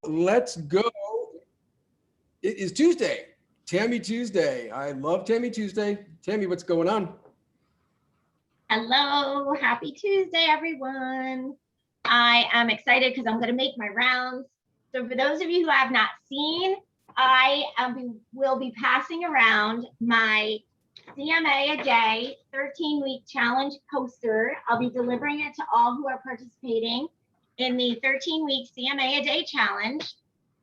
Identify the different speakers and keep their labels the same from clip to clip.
Speaker 1: Let's go. It is Tuesday, Tammy Tuesday. I love Tammy Tuesday. Tammy, what's going on?
Speaker 2: Hello, happy Tuesday, everyone. I am excited because I'm going to make my rounds. So for those of you who have not seen, will be passing around my CMA a Day 13-week challenge poster. I'll be delivering it to all who are participating in the 13-week CMA a Day challenge.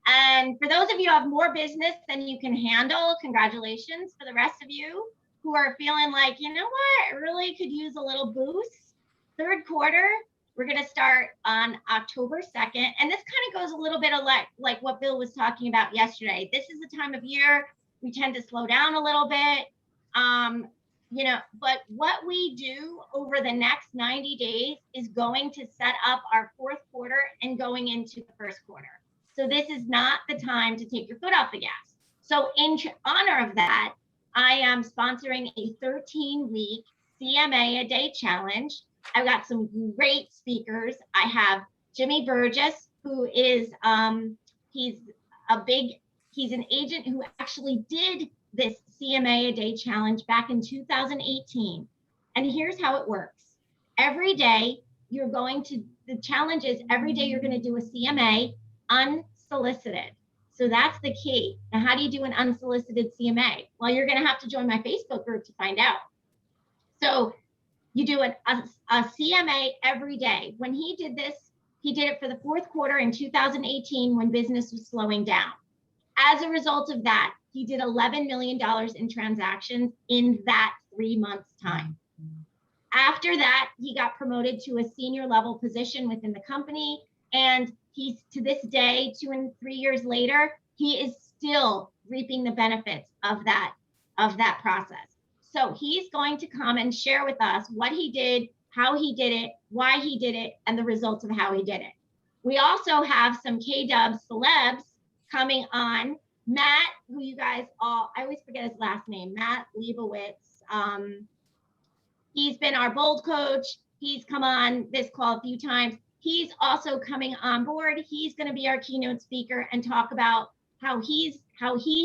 Speaker 2: And for those of you who have more business than you can handle, congratulations. For the rest of you who are feeling like, you know what, I really could use a little boost. Third quarter, we're going to start on October 2nd. And this kind of goes a little bit like what Bill was talking about yesterday. This is the time of year we tend to slow down a little bit. But what we do over the next 90 days is going to set up our fourth quarter and going into the first quarter. So this is not the time to take your foot off the gas. So in honor of that, I am sponsoring a 13-week CMA a Day challenge. I've got some great speakers. I have Jimmy Burgess, who is he's an agent who actually did this CMA a Day challenge back in 2018. And here's how it works. Every day the challenge is every day you're going to do a CMA unsolicited. So that's the key. Now, how do you do an unsolicited CMA? Well, you're going to have to join my Facebook group to find out. So you do a CMA every day. When he did this, he did it for the fourth quarter in 2018 when business was slowing down. As a result of that, he did $11 million in transactions in that 3 months time. After that, he got promoted to a senior level position within the company. And he's, to this day, 2 and 3 years later, he is still reaping the benefits of that process. So he's going to come and share with us what he did, how he did it, why he did it, and the results of how he did it. We also have some K-Dub celebs coming on. Matt, who you guys all, I always forget his last name, Matt Leibowitz. He's been our bold coach. He's come on this call a few times. He's also coming on board. He's going to be our keynote speaker and talk about how he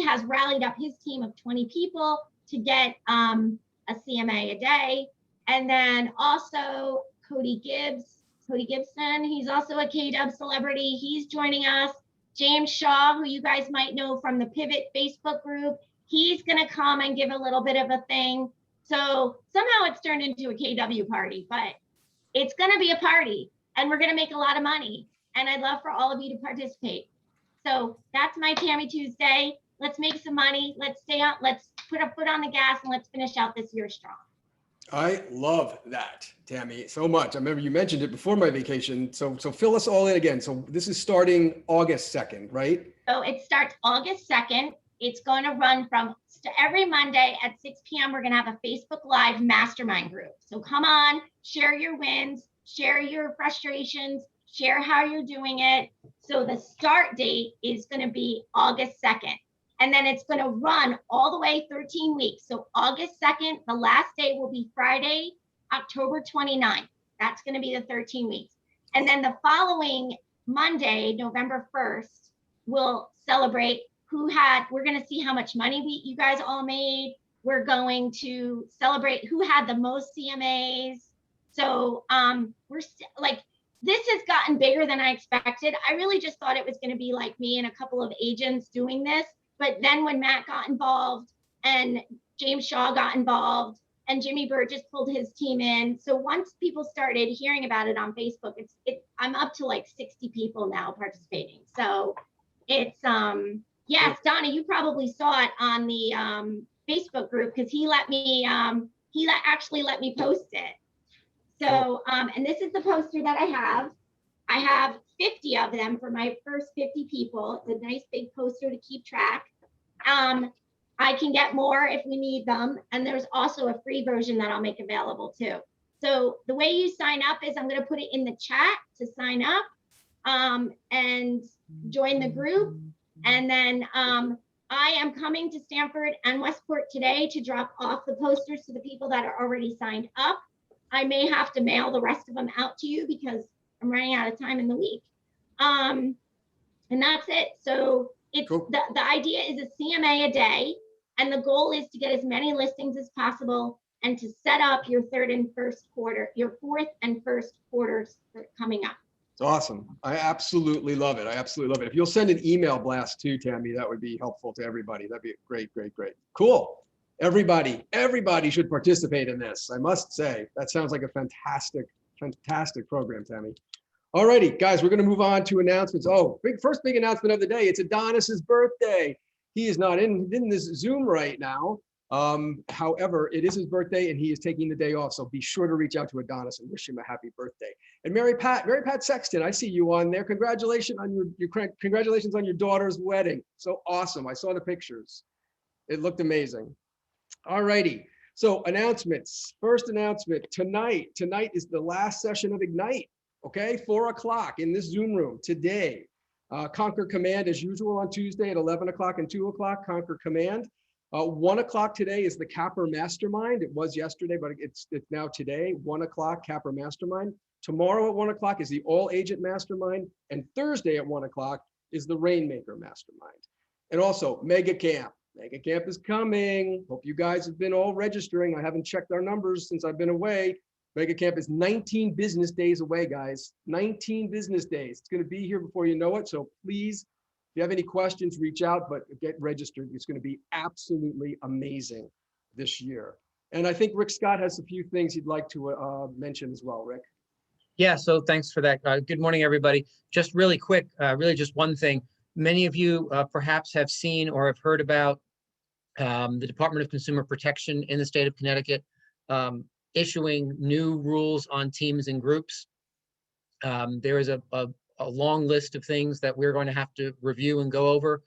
Speaker 2: has rallied up his team of 20 people to get a CMA a Day. And then also Cody Gibson, he's also a K-Dub celebrity. He's joining us. James Shaw, who you guys might know from the Pivot Facebook group, he's going to come and give a little bit of a thing. So somehow it's turned into a KW party, but it's going to be a party and we're going to make a lot of money. And I'd love for all of you to participate. So that's my Tammy Tuesday. Let's make some money. Let's put a foot on the gas and let's finish out this year strong.
Speaker 1: I love that, Tammy, so much. I remember you mentioned it before my vacation. So fill us all in again. So this is starting August 2nd, right?
Speaker 2: So it starts August 2nd. It's going to run from every Monday at 6 p.m. We're going to have a Facebook Live mastermind group. So come on, share your wins, share your frustrations, share how you're doing it. So the start date is going to be August 2nd. And then it's going to run all the way 13 weeks. So August 2nd, the last day will be Friday, October 29th. That's going to be the 13 weeks. And then the following Monday, November 1st, we'll celebrate we're going to see how much money you guys all made. We're going to celebrate who had the most CMAs. So this has gotten bigger than I expected. I really just thought it was going to be like me and a couple of agents doing this. But then when Matt got involved and James Shaw got involved and Jimmy Burgess pulled his team in. So once people started hearing about it on Facebook, I'm up to like 60 people now participating. So it's, yes, Donna, you probably saw it on the Facebook group because he actually let me post it. So, and this is the poster that I have. I have 50 of them for my first 50 people. It's a nice big poster to keep track. I can get more if we need them. And there's also a free version that I'll make available too. So the way you sign up is I'm going to put it in the chat to sign up and join the group. And then I am coming to Stamford and Westport today to drop off the posters to the people that are already signed up. I may have to mail the rest of them out to you because I'm running out of time in the week. And that's it. So it's
Speaker 1: Cool.
Speaker 2: the idea is a CMA a day. And the goal is to get as many listings as possible and to set up your third and first quarter, your fourth and first quarters coming up.
Speaker 1: It's awesome. I absolutely love it. I absolutely love it. If you'll send an email blast too, Tammy, that would be helpful to everybody. That'd be great, great, great. Cool. Everybody should participate in this. I must say, that sounds like a fantastic program, Tammy. All righty, guys, we're going to move on to announcements. Oh, first big announcement of the day. It's Adonis's birthday. He is not in this Zoom right now. However, it is his birthday and he is taking the day off. So be sure to reach out to Adonis and wish him a happy birthday. And Mary Pat Sexton, I see you on there. Congratulations on your daughter's wedding. So awesome. I saw the pictures. It looked amazing. All righty. So announcements. First announcement tonight. Tonight is the last session of Ignite. Okay, 4 o'clock in this Zoom room today. Conquer Command as usual on Tuesday at 11 o'clock and 2 o'clock, Conquer Command. 1 o'clock today is the Capper Mastermind. It was yesterday, but it's now today, 1 o'clock, Capper Mastermind. Tomorrow at 1 o'clock is the All Agent Mastermind. And Thursday at 1 o'clock is the Rainmaker Mastermind. And also Mega Camp. Mega Camp is coming. Hope you guys have been all registering. I haven't checked our numbers since I've been away. Mega Camp is 19 business days away, guys. 19 business days. It's going to be here before you know it. So please, if you have any questions, reach out, but get registered. It's going to be absolutely amazing this year. And I think Rick Scott has a few things he'd like to mention as well, Rick.
Speaker 3: Yeah, so thanks for that. Good morning, everybody. Just really quick, really just one thing. Many of you perhaps have seen or have heard about the Department of Consumer Protection in the state of Connecticut issuing new rules on teams and groups. There is a long list of things that we're going to have to review and go over.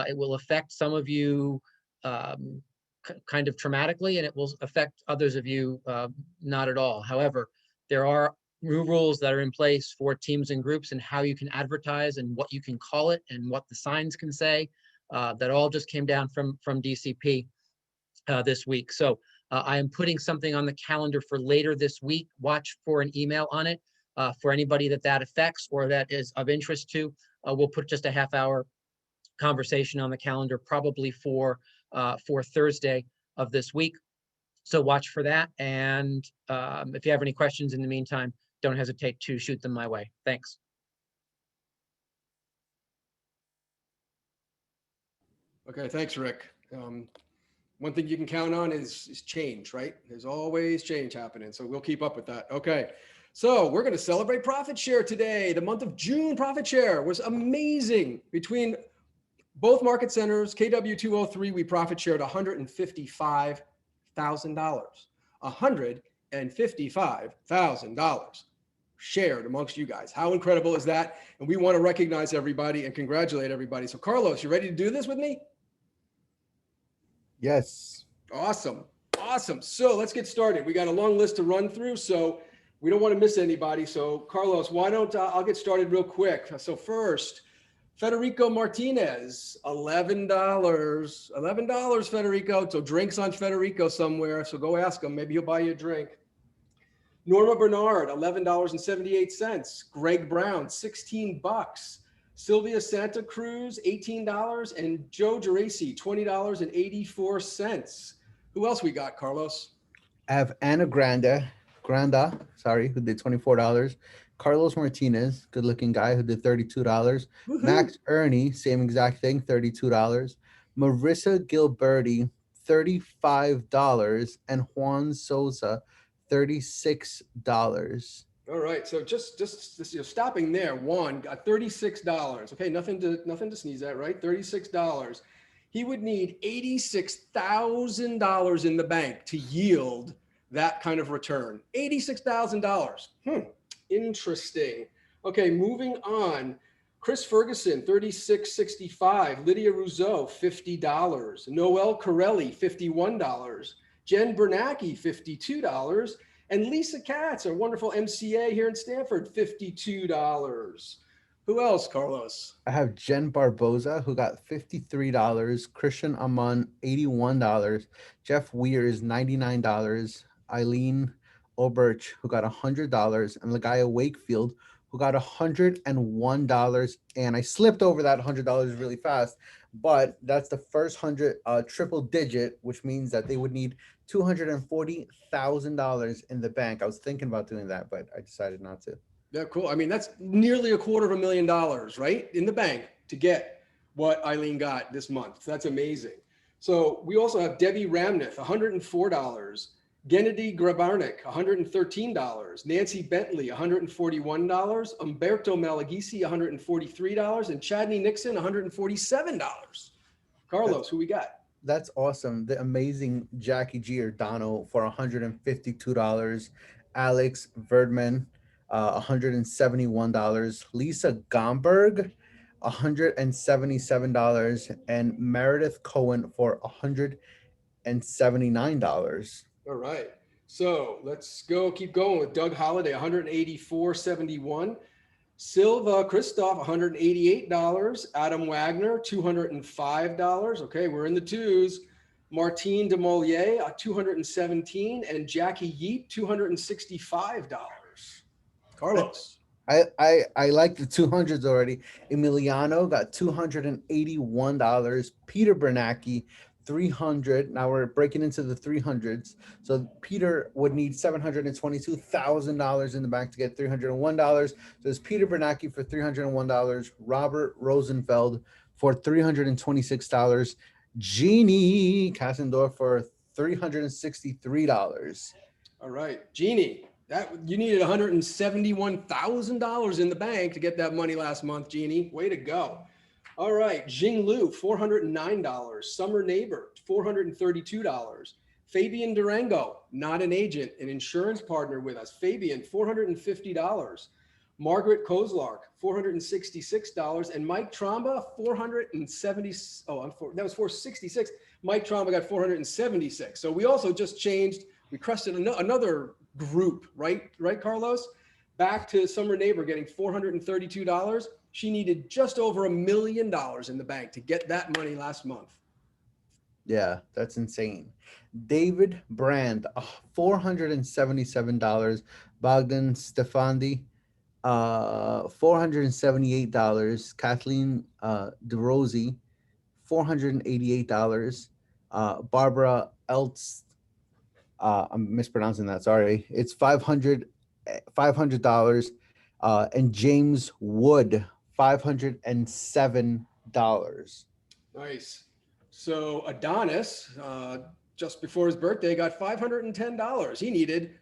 Speaker 3: It will affect some of you kind of traumatically, and it will affect others of you not at all. However, there are new rules that are in place for teams and groups and how you can advertise and what you can call it and what the signs can say. That all just came down from DCP this week. So I am putting something on the calendar for later this week. Watch for an email on it for anybody that affects or that is of interest to. We'll put just a half-hour conversation on the calendar, probably for Thursday of this week. So watch for that. And if you have any questions in the meantime, don't hesitate to shoot them my way. Thanks.
Speaker 1: Okay, thanks, Rick. One thing you can count on is change, right? There's always change happening, so we'll keep up with that. Okay, so we're going to celebrate profit share today. The month of June profit share was amazing. Between both market centers, KW203, we profit shared $155,000. $155,000 shared amongst you guys. How incredible is that? And we want to recognize everybody and congratulate everybody. So Carlos, you ready to do this with me?
Speaker 4: Yes.
Speaker 1: Awesome. So let's get started. We got a long list to run through, so we don't want to miss anybody. So Carlos, why don't I'll get started real quick. So first, Federico Martinez, $11. $11, Federico. So drinks on Federico somewhere. So go ask him. Maybe he'll buy you a drink. Norma Bernard, $11.78. Greg Brown, $16. Sylvia Santa Cruz, $18. And Joe Geraci, $20.84. Who else we got, Carlos?
Speaker 4: I have Anna Granda, who did $24. Carlos Martinez, good looking guy, who did $32.
Speaker 1: Woohoo.
Speaker 4: Max Ernie, same exact thing, $32. Marissa Gilberti, $35. And Juan Sosa, $36.
Speaker 1: All right, so just stopping there. Juan got $36. Okay, nothing to sneeze at, right? $36. He would need $86,000 in the bank to yield that kind of return. $86,000. Interesting. Okay, moving on. Chris Ferguson, $36.65. Lydia Rousseau, $50. Noel Corelli, $51. Jen Bernanke, $52. And Lisa Katz, our wonderful MCA here in Stanford, $52. Who else, Carlos?
Speaker 4: I have Jen Barboza, who got $53. Christian Amon, $81. Jeff Weirs, $99. Eileen Oberch, who got $100. And Lagaya Wakefield, who got $101. And I slipped over that $100 really fast, but that's the first 100 triple digit, which means that they would need $240,000 in the bank. I was thinking about doing that, but I decided not to.
Speaker 1: Yeah, cool. I mean, that's nearly $250,000, right? In the bank to get what Eileen got this month. That's amazing. So we also have Debbie Ramnith, $104. Gennady Grabarnik, $113. Nancy Bentley, $141. Umberto Malagisi, $143. And Chadney Nixon, $147. Carlos, who we got?
Speaker 4: That's awesome. The amazing Jackie Giordano for $152. Alex Verdman, $171. Lisa Gomberg, $177. And Meredith Cohen for $179.
Speaker 1: All right. So let's keep going with Doug Holliday, $184.71. Silva Christoph, $188. Adam Wagner, $205. Okay, we're in the twos. Martine de Molier, $217. And Jackie Yeet, $265. Carlos.
Speaker 4: I like the 200s already. Emiliano got $281. Peter Bernacki, 300. Now we're breaking into the 300s. So Peter would need $722,000 in the bank to get $301. So it's Peter Bernacki for $301. Robert Rosenfeld for $326. Jeannie Kassendorf for $363.
Speaker 1: All right, Jeannie, that you needed $171,000 in the bank to get that money last month, Jeannie. Way to go. All right, Jing Lu, $409. Summer Neighbor, $432. Fabian Durango, not an agent, an insurance partner with us. Fabian, $450. Margaret Kozlark, $466. And Mike Tromba, that was $466. Mike Tromba got $476. So we also just changed, we crested another group, right, Carlos? Back to Summer Neighbor getting $432. She needed just over $1 million in the bank to get that money last month.
Speaker 4: Yeah, that's insane. David Brand, $477. Bogdan Stefandi, $478. Kathleen DeRosie, $488. Barbara Eltz, I'm mispronouncing that, sorry. It's $500. And James Wood, $507.
Speaker 1: Nice. So Adonis, just before his birthday, got $510. He needed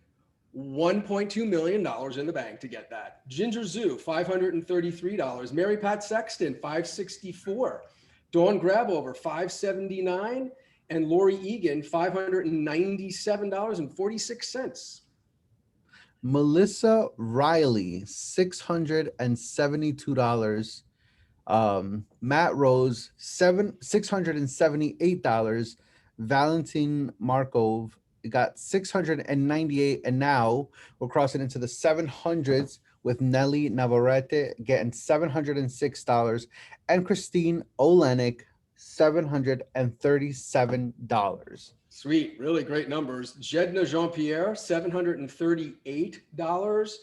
Speaker 1: $1.2 million in the bank to get that. Ginger Zoo, $533. Mary Pat Sexton, $564. Dawn Grabover, $579. And Lori Egan, $597.46.
Speaker 4: Melissa Riley, $672. Matt Rose, $678. Valentin Markov got $698. And now we're crossing into the 700s with Nelly Navarrete getting $706. And Christine Olenek, $737.
Speaker 1: Sweet, really great numbers. Jedna Jean-Pierre, $738.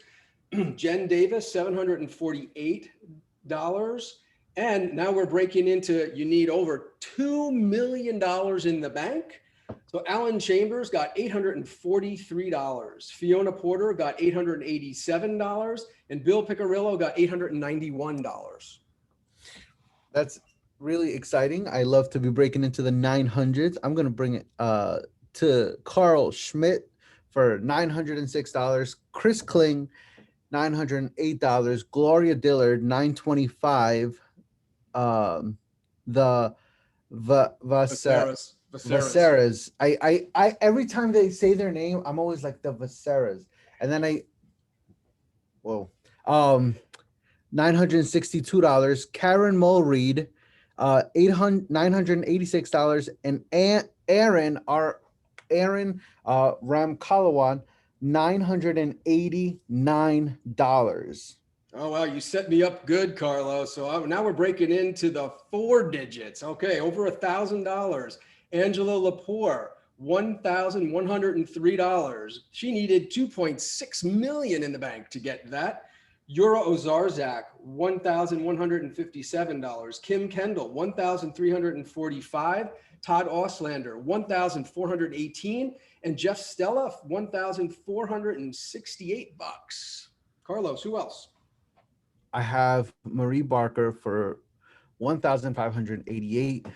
Speaker 1: Jen Davis, $748. And now we're breaking into, you need over $2 million in the bank. So Alan Chambers got $843. Fiona Porter got $887. And Bill Picarillo got $891.
Speaker 4: That's really exciting. I love to be breaking into the 900s. I'm going to bring it to Carl Schmidt for $906. Chris Kling, $908. Gloria Dillard, $925. The Vaceras. I every time they say their name, I'm always like the Vaceras. And then $962. Karen Mulreed, $986. And Aaron Ramkalawan, $989.
Speaker 1: Oh, wow. You set me up good, Carlos. So now we're breaking into the 4 digits. Okay. Over $1,000. Angela Lepore, $1,103. She needed $2.6 million in the bank to get that. Yura Ozarzak, $1,157. Kim Kendall, $1,345. Todd Auslander, $1,418. And Jeff Stella, $1,468. Carlos, who else?
Speaker 4: I have Marie Barker for 1,588.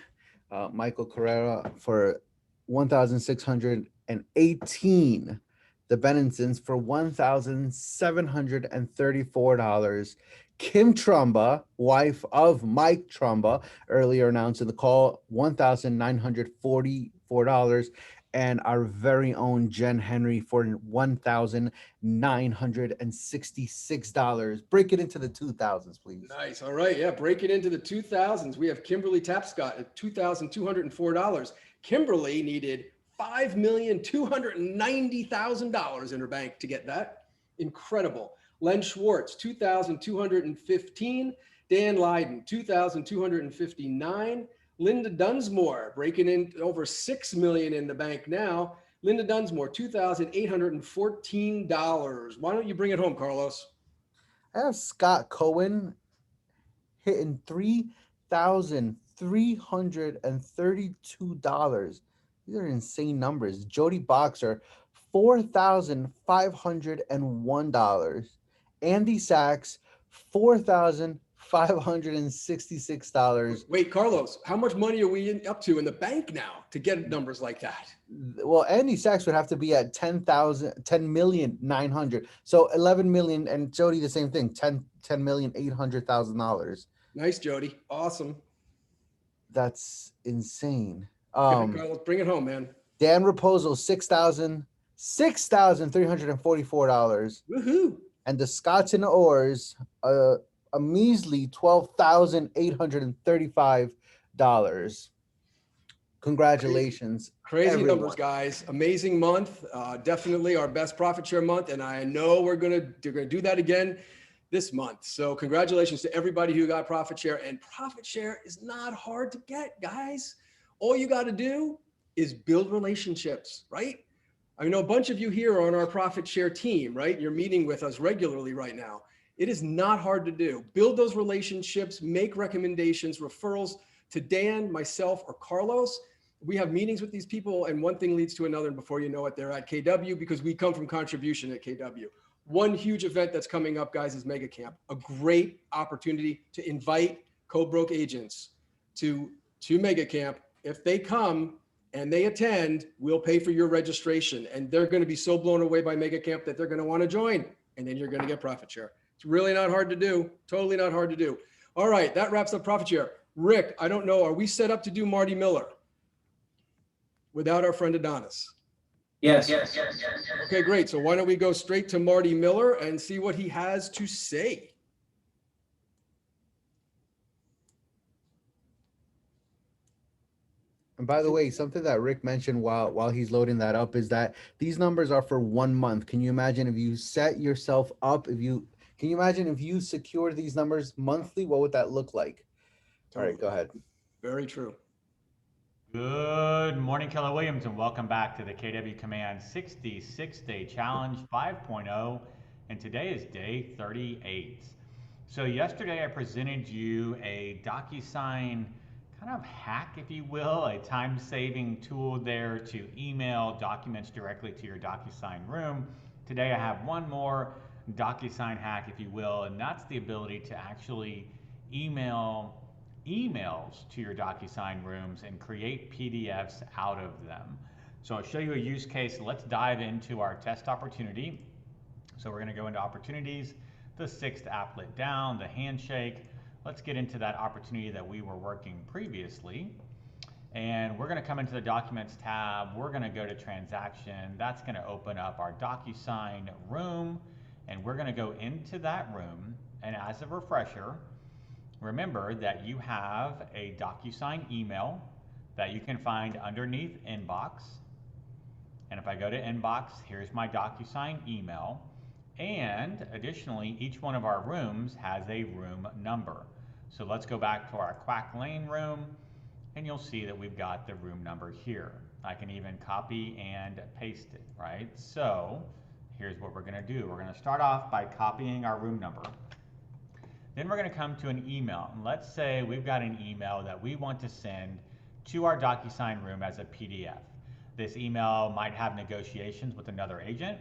Speaker 4: Michael Carrera for 1,618. The Bennensons for $1,734. Kim Trumba, wife of Mike Trumba, earlier announced in the call, $1,944. And our very own Jen Henry for $1,966. Break it into the 2000s, please.
Speaker 1: Nice. All right. Yeah. Break it into the 2000s. We have Kimberly Tapscott at $2,204. Kimberly needed $5,290,000 in her bank to get that. Incredible. Len Schwartz, 2,215. Dan Lyden, 2,259. Linda Dunsmore, breaking in over $6 million in the bank now. Linda Dunsmore, $2,814. Why don't you bring it home, Carlos?
Speaker 4: I have Scott Cohen hitting $3,332. These are insane numbers. Jody Boxer, $4,501. Andy Sachs, $4,566.
Speaker 1: Wait, Carlos, how much money are we up to in the bank now to get numbers like that?
Speaker 4: Well, Andy Sachs would have to be at 10,900,000. So 11 million, and Jody the same thing, 10,800,000.
Speaker 1: Nice, Jody. Awesome.
Speaker 4: That's insane.
Speaker 1: Carlos, bring it home, man.
Speaker 4: Dan Raposo, $6,344.
Speaker 1: Woohoo.
Speaker 4: And the Scots and Oars, a measly $12,835. Congratulations.
Speaker 1: Crazy
Speaker 4: everyone.
Speaker 1: numbers, guys. Amazing month. Definitely our best profit share month. And I know we're gonna do that again this month. So congratulations to everybody who got profit share. And profit share is not hard to get, guys. All you got to do is build relationships, right? I know a bunch of you here are on our profit share team, right? You're meeting with us regularly right now. It is not hard to do. Build those relationships, make recommendations, referrals to Dan, myself, or Carlos. We have meetings with these people and one thing leads to another. And before you know it, they're at KW because we come from contribution at KW. One huge event that's coming up, guys, is Mega Camp. A great opportunity to invite co-broke agents to Mega Camp. If they come and they attend, we'll pay for your registration. And they're going to be so blown away by Mega Camp that they're going to want to join. And then you're going to get profit share. It's really not hard to do. Totally not hard to do. All right, that wraps up profit share. Rick, I don't know, are we set up to do Marty Miller without our friend Adonis?
Speaker 5: Yes.
Speaker 1: Okay, great. So why don't we go straight to Marty Miller and see what he has to say?
Speaker 4: And by the way, something that Rick mentioned while he's loading that up is that these numbers are for 1 month. Can you imagine if you set yourself up, can you imagine if you secure these numbers monthly, what would that look like? All right, go ahead.
Speaker 1: Very true.
Speaker 5: Good morning, Keller Williams, and welcome back to the KW Command 66-Day Challenge 5.0, and today is day 38. So yesterday I presented you a DocuSign kind of hack, if you will, a time-saving tool there to email documents directly to your DocuSign room. Today I have one more DocuSign hack, if you will, and that's the ability to actually email emails to your DocuSign rooms and create PDFs out of them. So I'll show you a use case. Let's dive into our test opportunity. So we're going to go into opportunities, the 6th applet down, the handshake. Let's get into that opportunity that we were working previously. And we're going to come into the Documents tab. We're going to go to Transaction. That's going to open up our DocuSign room. And we're going to go into that room. And as a refresher, remember that you have a DocuSign email that you can find underneath Inbox. And if I go to Inbox, here's my DocuSign email. And additionally, each one of our rooms has a room number. So let's go back to our Quack Lane room, and you'll see that we've got the room number here. I can even copy and paste it, right? So here's what we're gonna do. We're gonna start off by copying our room number. then we're going to come to an email. And let's say we've got an email that we want to send to our DocuSign room as a PDF. This email might have negotiations with another agent.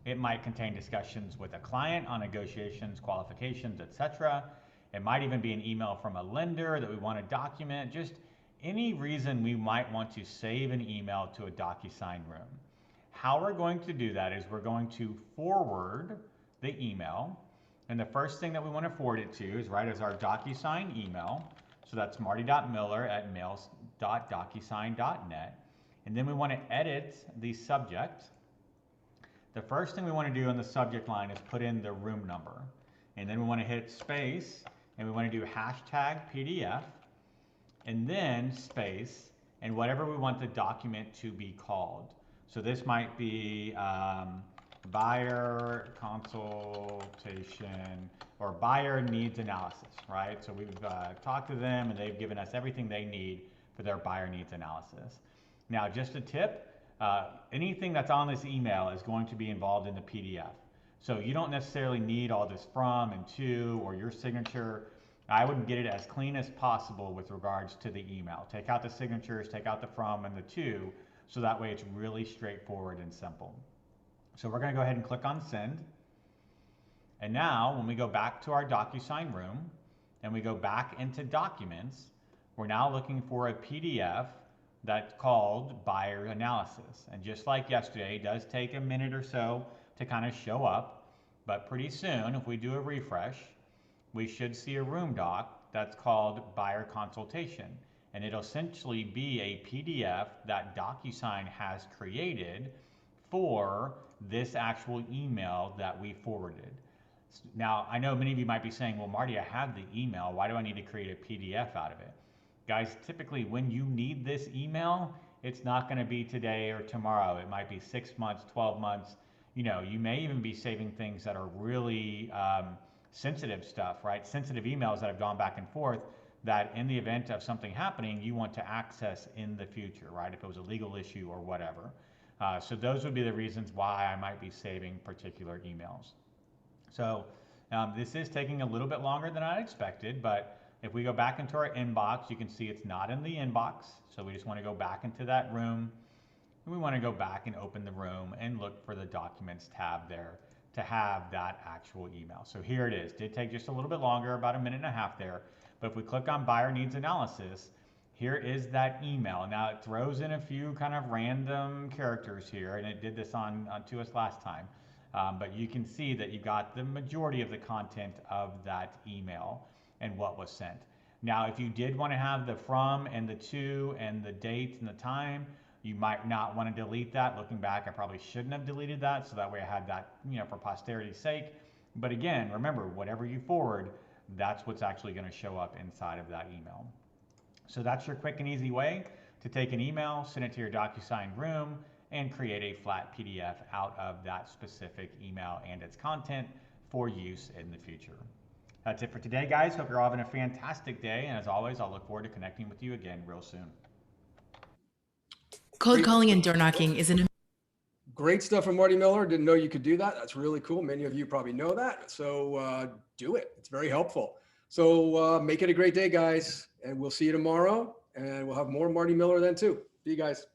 Speaker 5: It might contain discussions with a client on negotiations, qualifications, etc. It might even be an email from a lender that we want to document. Just any reason we might want to save an email to a DocuSign room. How we're going to do that is we're going to forward the email. And the first thing that we want to forward it to is right as our DocuSign email. So that's marty.miller@mails.docusign.net. And then we want to edit the subject. The first thing we want to do in the subject line is put in the room number. And then we want to hit space and we want to do hashtag PDF and then space and whatever we want the document to be called. So this might be buyer consultation or buyer needs analysis, right? So we've talked to them and they've given us everything they need for their buyer needs analysis. Now, just a tip, anything that's on this email is going to be involved in the PDF. So you don't necessarily need all this from and to or your signature. I would get it as clean as possible with regards to the email. Take out the signatures, take out the from and the to, so that way it's really straightforward and simple. So we're going to go ahead and click on send. And now when we go back to our DocuSign room and we go back into documents, we're now looking for a PDF that's called buyer analysis. And just like yesterday, it does take a minute or so to kind of show up, but pretty soon, if we do a refresh, we should see a room doc that's called buyer consultation. And it'll essentially be a PDF that DocuSign has created for this actual email that we forwarded. Now, I know many of you might be saying, well, Marty, I have the email. Why do I need to create a PDF out of it? Guys, typically when you need this email, it's not going to be today or tomorrow. It might be 6 months, 12 months. You know, you may even be saving things that are really sensitive stuff, right? Sensitive emails that have gone back and forth that in the event of something happening, you want to access in the future, right? If it was a legal issue or whatever. So those would be the reasons why I might be saving particular emails. So this is taking a little bit longer than I expected, but if we go back into our inbox, you can see it's not in the inbox. So we just want to go back into that room. And we want to go back and open the room and look for the documents tab there to have that actual email. So here it is. Did take just a little bit longer, about a minute and a half there. But if we click on buyer needs analysis, here is that email. Now it throws in a few kind of random characters here, and it did this on to us last time. But you can see that you got the majority of the content of that email and what was sent. Now, if you did want to have the from and the to and the date and the time, you might not want to delete that. Looking back, I probably shouldn't have deleted that, so that way I had that, you know, for posterity's sake. But again, remember, whatever you forward, that's what's actually going to show up inside of that email. So that's your quick and easy way to take an email, send it to your DocuSign room, and create a flat PDF out of that specific email and its content for use in the future. That's it for today, guys. Hope you're all having a fantastic day. And as always, I'll look forward to connecting with you again real soon.
Speaker 6: Cold calling and door knocking is an
Speaker 1: Great stuff from Marty Miller. Didn't know you could do that. That's really cool. Many of you probably know that. So do it. It's very helpful. So make it a great day, guys. And we'll see you tomorrow. And we'll have more Marty Miller then too. See you guys.